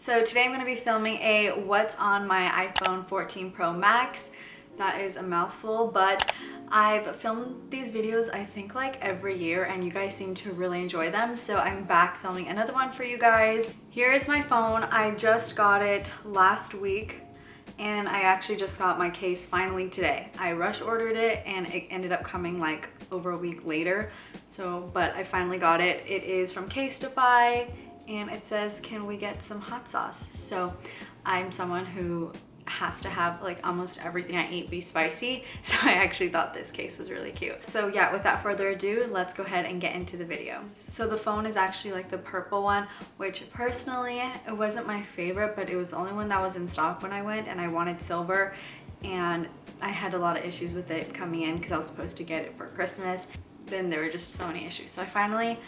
So today I'm going to be filming a what's on my iPhone 14 Pro Max. That is a mouthful, but I've filmed these videos I think like every year and you guys seem to really enjoy them. So I'm back filming another one for you guys. Here is my phone. I just got it last week and I actually just got my case finally today. I rush ordered it and it ended up coming like over a week later. But I finally got it. It is from Casetify. And it says, can we get some hot sauce? So I'm someone who has to have like almost everything I eat be spicy. So I actually thought this case was really cute. So yeah, without further ado, let's go ahead and get into the video. So the phone is actually like the purple one, which personally, it wasn't my favorite, but it was the only one that was in stock when I went and I wanted silver. And I had a lot of issues with it coming in because I was supposed to get it for Christmas. Then there were just so many issues. So I finally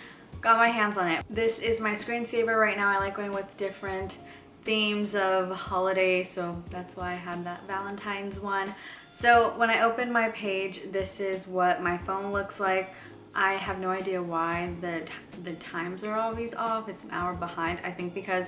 got my hands on it. This is my screensaver right now. I like going with different themes of holidays, so that's why I had that Valentine's one. So when I open my page, this is what my phone looks like. I have no idea why the times are always off. It's an hour behind. I think because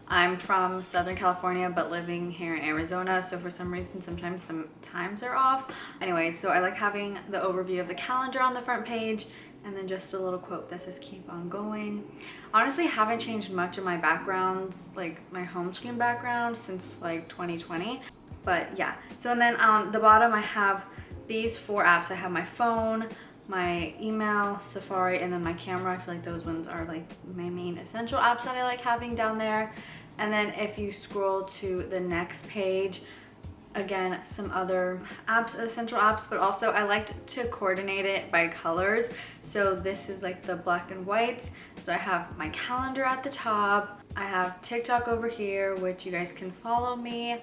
I'm from Southern California but living here in Arizona, so for some reason sometimes the times are off. Anyway, so I like having the overview of the calendar on the front page and then just a little quote that says keep on going. Honestly, haven't changed much of my backgrounds, like my home screen background, since like 2020. But yeah, so and then on the bottom I have these 4 apps. I have my phone, my email, Safari, and then my camera. I feel like those ones are like my main essential apps that I like having down there. And then if you scroll to the next page, again, some other apps, essential apps, but also I liked to coordinate it by colors. So this is like the black and whites. So I have my calendar at the top. I have TikTok over here, which you guys can follow me.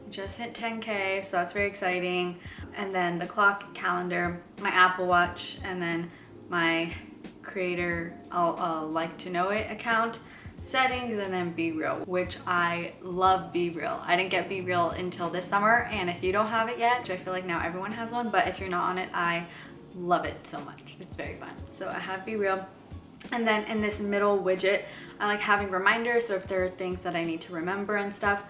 Just hit 10K, so that's very exciting. And then the clock, calendar, my Apple Watch, and then my creator, I'll like to know it account, settings, and then Be Real, which I love Be Real. I didn't get Be Real until this summer, and if you don't have it yet, which I feel like now everyone has one, but if you're not on it, I love it so much. It's very fun. So I have Be Real. And then in this middle widget, I like having reminders, so if there are things that I need to remember and stuff,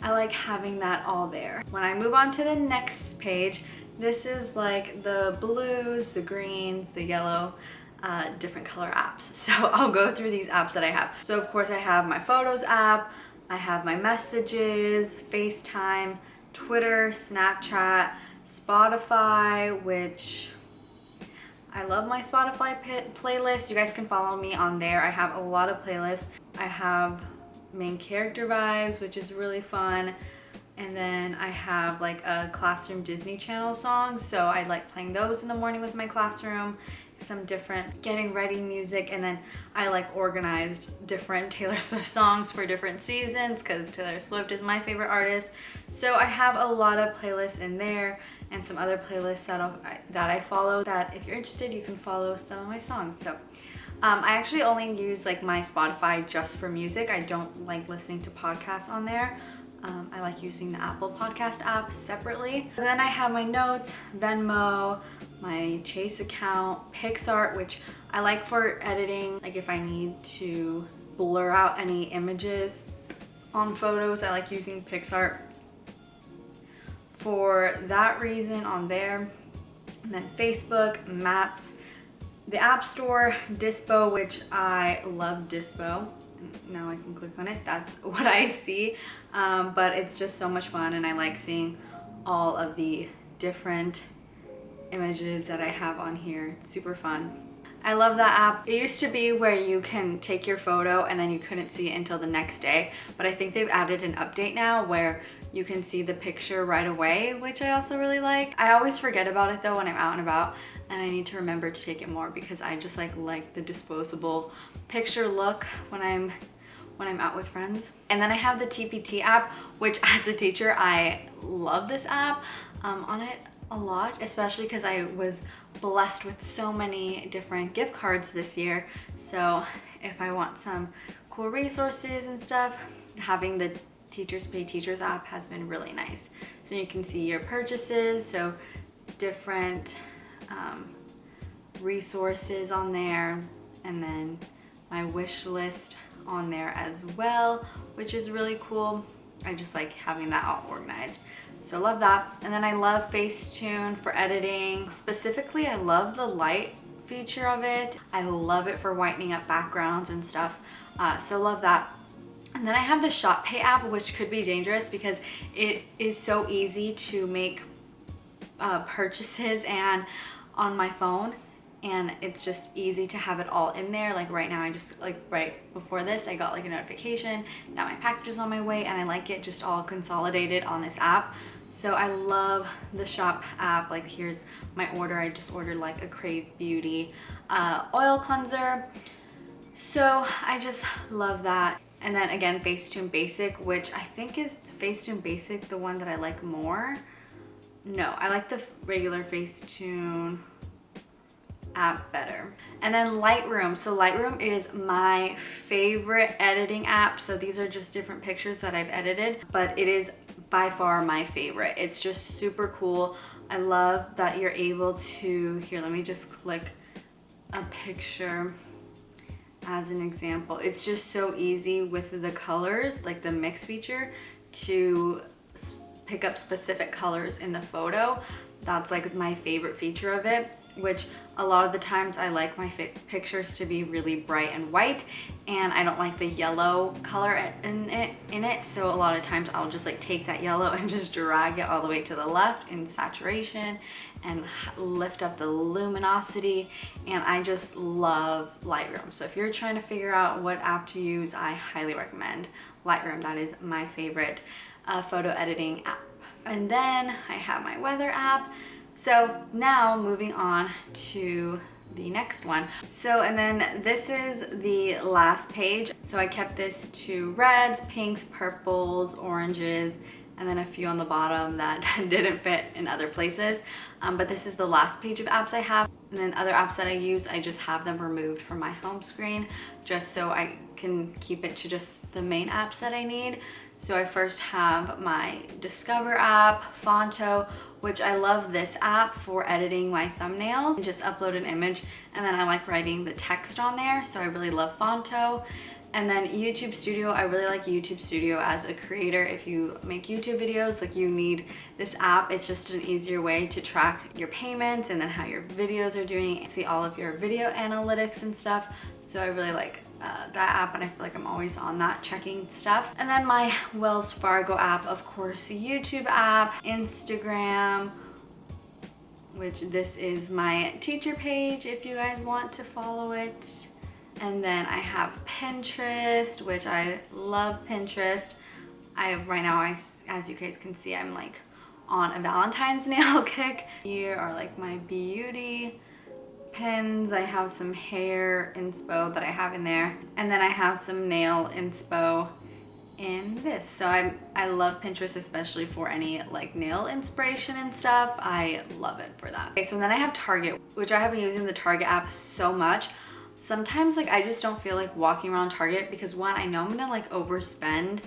I like having that all there. When I move on to the next page, this is like the blues, the greens, the yellow, different color apps. So I'll go through these apps that I have. So of course I have my Photos app, I have my Messages, FaceTime, Twitter, Snapchat, Spotify, which I love my Spotify playlist. You guys can follow me on there. I have a lot of playlists. I have Main Character Vibes, which is really fun. And then I have like a classroom Disney Channel songs. So I like playing those in the morning with my classroom. Some different getting ready music, and then I like organized different Taylor Swift songs for different seasons because Taylor Swift is my favorite artist. So I have a lot of playlists in there and some other playlists that I follow, that if you're interested you can follow some of my songs. So I actually only use like my Spotify just for music. I don't like listening to podcasts on there. I like using the Apple Podcast app separately. And then I have my notes, Venmo, my Chase account, PixArt, which I like for editing. Like if I need to blur out any images on photos, I like using PixArt for that reason on there. And then Facebook, Maps, the App Store, Dispo, which I love Dispo. Now I can click on it. That's what I see. But it's just so much fun and I like seeing all of the different images that I have on here. It's super fun. I love that app. It used to be where you can take your photo and then you couldn't see it until the next day, but I think they've added an update now where you can see the picture right away, which I also really like. I always forget about it though when I'm out and about, and I need to remember to take it more because I just like the disposable picture look when I'm out with friends. And then I have the TPT app, which as a teacher, I love this app. On it a lot, especially because I was blessed with so many different gift cards this year. So if I want some cool resources and stuff, having the Teachers Pay Teachers app has been really nice. So you can see your purchases, so different resources on there, and then my wish list on there as well, which is really cool. I just like having that all organized. So love that. And then I love Facetune for editing. Specifically, I love the light feature of it. I love it for whitening up backgrounds and stuff. So love that. And then I have the Shop Pay app, which could be dangerous because it is so easy to make purchases and on my phone, and it's just easy to have it all in there. Like right now, I just like right before this I got like a notification that my package is on my way, and I like it just all consolidated on this app. So I love the Shop app. Like here's my order. I just ordered like a Crave Beauty oil cleanser, so I just love that. And then again, Facetune Basic, which I think is Facetune Basic the one that I like more. No, I like the regular Facetune app better. And then Lightroom. So Lightroom is my favorite editing app. So these are just different pictures that I've edited, but it is by far my favorite. It's just super cool. I love that you're able to, here, let me just click a picture as an example. It's just so easy with the colors, like the mix feature, to pick up specific colors in the photo. That's like my favorite feature of it, which a lot of the times I like my pictures to be really bright and white, and I don't like the yellow color in it. So a lot of times I'll just like take that yellow and just drag it all the way to the left in saturation and lift up the luminosity. And I just love Lightroom. So if you're trying to figure out what app to use, I highly recommend Lightroom. That is my favorite photo editing app. And then I have my weather app. So now moving on to the next one. So, and then this is the last page. So I kept this to reds, pinks, purples, oranges, and then a few on the bottom that didn't fit in other places. But this is the last page of apps I have. And then other apps that I use, I just have them removed from my home screen just so I can keep it to just the main apps that I need. So I first have my Discover app, Fonto, which I love this app for editing my thumbnails. Just upload an image and then I like writing the text on there. So I really love Fonto. And then YouTube Studio, I really like YouTube Studio as a creator. If you make YouTube videos, like you need this app. It's just an easier way to track your payments and then how your videos are doing, see all of your video analytics and stuff. So I really like that app, and I feel like I'm always on that checking stuff. And then my Wells Fargo app, of course, YouTube app, Instagram, which this is my teacher page if you guys want to follow it. And then I have Pinterest, which I love Pinterest. Right now, as you guys can see, I'm like on a Valentine's nail kick. Here are like my beauty pins. I have some hair inspo that I have in there, and then I have some nail inspo in this. So I love Pinterest, especially for any like nail inspiration and stuff. I love it for that. Okay, so then I have Target, which I have been using the Target app so much. Sometimes like I just don't feel like walking around Target because one, I know I'm gonna like overspend,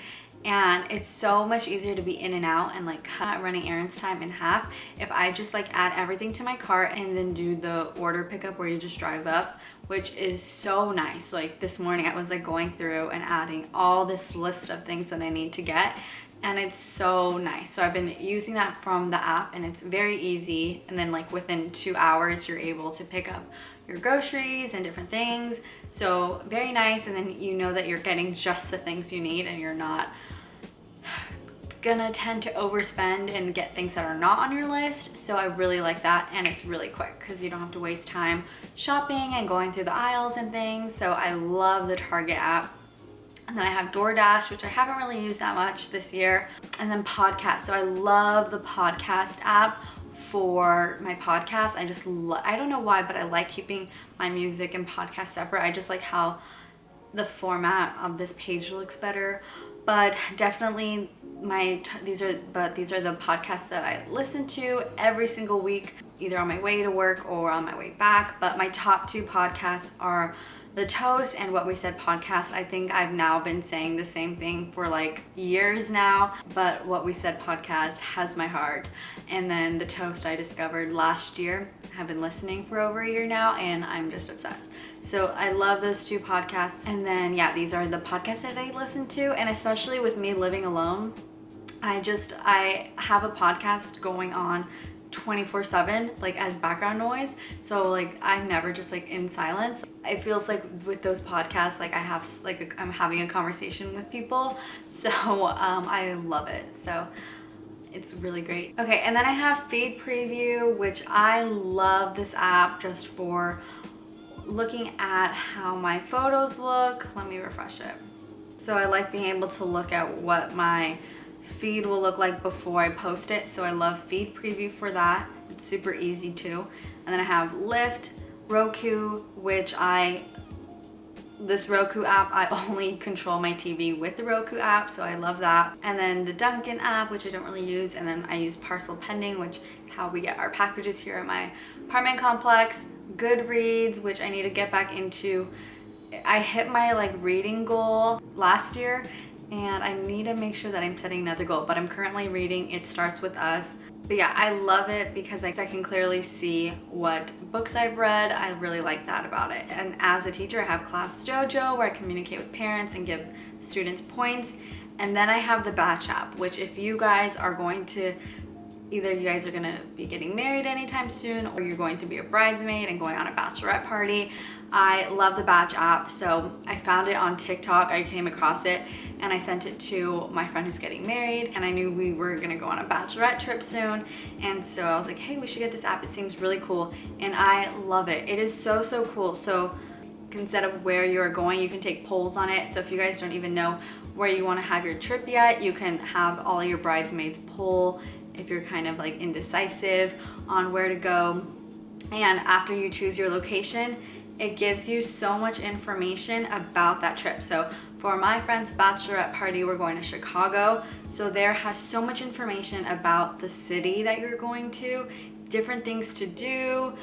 and it's so much easier to be in and out and like cut running errands time in half if I just like add everything to my cart and then do the order pickup where you just drive up, which is so nice. Like this morning I was like going through and adding all this list of things that I need to get, and it's so nice. So I've been using that from the app, and it's very easy, and then like within 2 hours you're able to pick up your groceries and different things. So very nice, and then you know that you're getting just the things you need and you're not gonna tend to overspend and get things that are not on your list. So I really like that, and it's really quick because you don't have to waste time shopping and going through the aisles and things. So I love the Target app. And then I have DoorDash, which I haven't really used that much this year. And then podcast. So I love the podcast app for my podcast. I don't know why, but I like keeping my music and podcast separate. I just like how the format of this page looks better. But definitely these are the podcasts that I listen to every single week. either on my way to work or on my way back. But my top 2 podcasts are The Toast and What We Said podcast. I think I've now been saying the same thing for like years now, but What We Said podcast has my heart. And then The Toast I discovered last year. I have been listening for over a year now and I'm just obsessed. So I love those 2 podcasts. And then yeah, these are the podcasts that I listen to. And especially with me living alone, I have a podcast going on 24/7 like as background noise, so like I'm never just like in silence. It feels like with those podcasts like I'm having a conversation with people, so I love it. So it's really great. Okay, and then I have Feed Preview, which I love this app just for looking at how my photos look. Let me refresh it. So I like being able to look at what my feed will look like before I post it, so I love Feed Preview for that. It's super easy too. And then I have Lyft, Roku, which this Roku app, I only control my TV with the Roku app, so I love that. And then the Dunkin' app, which I don't really use, and then I use Parcel Pending, which is how we get our packages here at my apartment complex. Goodreads, which I need to get back into. I hit my like reading goal last year, and I need to make sure that I'm setting another goal, but I'm currently reading It Starts With Us. But yeah, I love it because I can clearly see what books I've read. I really like that about it. And as a teacher, I have Class Jojo where I communicate with parents and give students points. And then I have the Batch app, which if you guys are going to, either you guys are gonna be getting married anytime soon or you're going to be a bridesmaid and going on a bachelorette party, I love the Batch app. So I found it on TikTok, I came across it, and I sent it to my friend who's getting married, and I knew we were gonna go on a bachelorette trip soon, and so I was like, hey, we should get this app, it seems really cool, and I love it. It is so cool. So instead of where you're going, you can take polls on it. So if you guys don't even know where you wanna have your trip yet, you can have all your bridesmaids poll if you're kind of like indecisive on where to go. And after you choose your location, it gives you so much information about that trip. So for my friend's bachelorette party, we're going to Chicago. So there has so much information about the city that you're going to, different things to do,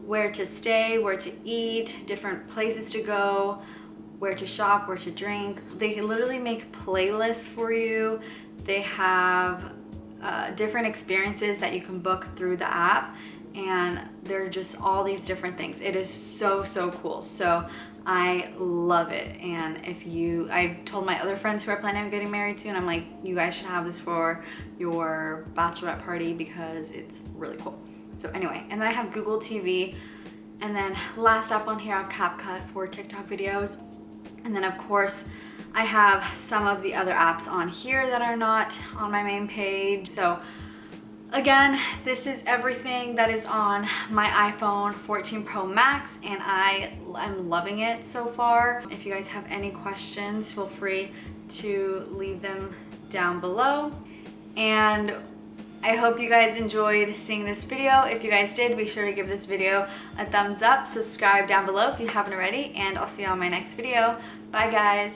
where to stay, where to eat, different places to go, where to shop, where to drink. They literally make playlists for you. They have different experiences that you can book through the app, and they're just all these different things. It is so cool. So I love it. And I told my other friends who are planning on getting married soon, I'm like, you guys should have this for your bachelorette party because it's really cool. So anyway, and then I have Google TV, and then last up on here I have CapCut for TikTok videos, and then of course I have some of the other apps on here that are not on my main page. So again, this is everything that is on my iPhone 14 Pro Max, and I'm loving it so far. If you guys have any questions, feel free to leave them down below. And I hope you guys enjoyed seeing this video. If you guys did, be sure to give this video a thumbs up, subscribe down below if you haven't already, and I'll see you on my next video. Bye guys.